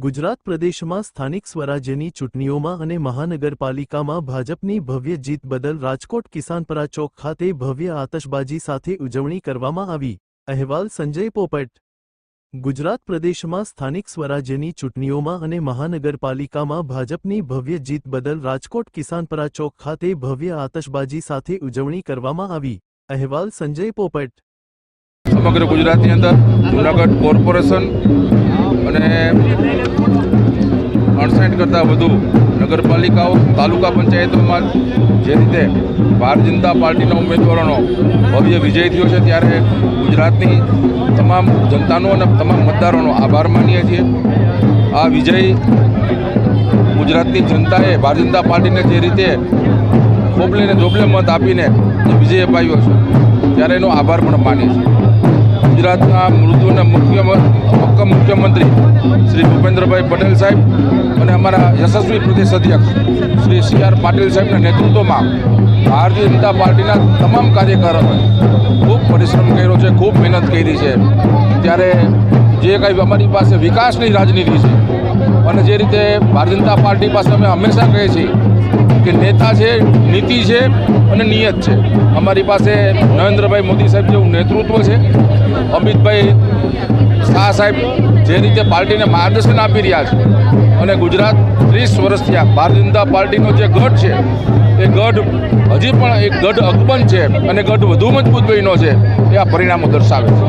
ગુજરાત પ્રદેશમાં સ્થાનિક સ્વરાજ્યની ચૂંટણીઓમાં અને મહાનગરપાલિકામાં ભાજપની ભવ્ય જીત બદલ રાજકોટ કિસાનપરા ચોક ખાતે ભવ્ય આતશબાજી સાથે ઉજવણી કરવામાં આવી। અહેવાલ સંજય પોપટ। ગુજરાત પ્રદેશમાં સ્થાનિક સ્વરાજ્યની ચૂંટણીઓમાં અને મહાનગરપાલિકામાં ભાજપની ભવ્ય જીત બદલ રાજકોટ કિસાનપરા ચોક ખાતે ભવ્ય આતશબાજી સાથે ઉજવણી કરવામાં આવી। અહેવાલ સંજય પોપટ। સમગ્ર ગુજરાતની અંદર જૂનાગઢ કોર્પોરેશન અને 68 કરતાં વધુ નગરપાલિકાઓ તાલુકા પંચાયતોમાં જે રીતે ભારતીય જનતા પાર્ટીના ઉમેદવારોનો ભવ્ય વિજય થયો છે, ત્યારે ગુજરાતની તમામ જનતાનો અને તમામ મતદારોનો આભાર માનીએ છીએ। આ વિજય ગુજરાતની જનતાએ ભારતીય જનતા પાર્ટીને જે રીતે ખોબલે જોબલે મત આપીને વિજય અપાવ્યો છે, ત્યારે એનો આભાર પણ માનીએ છીએ। ગુજરાતના મૃદુ અને મક્કમ મુખ્યમંત્રી શ્રી ભૂપેન્દ્રભાઈ પટેલ સાહેબ અને અમારા યશસ્વી પ્રદેશ અધ્યક્ષ શ્રી CR પાટીલ સાહેબના નેતૃત્વમાં ભારતીય જનતા પાર્ટીના તમામ કાર્યકરોએ ખૂબ પરિશ્રમ કર્યો છે, ખૂબ મહેનત કરી છે। ત્યારે જે કંઈ અમારી પાસે વિકાસની રાજનીતિ છે અને જે રીતે ભારતીય જનતા પાર્ટી પાસે અમે હંમેશા કહીએ છીએ કે નેતા છે, નીતિ છે અને નિયત છે। અમારી પાસે નરેન્દ્રભાઈ મોદી સાહેબ જેવું નેતૃત્વ છે, અમિતભાઈ શાહ સાહેબ જે રીતે પાર્ટીને માર્ગદર્શન આપી રહ્યા છે અને ગુજરાત 30 વર્ષથી આ ભારતીય જનતા પાર્ટીનો જે ગઢ છે એ ગઢ હજી પણ એક ગઢ અકબંધ છે અને ગઢ વધુ મજબૂત બન્યો છે, એ આ પરિણામો દર્શાવે છે।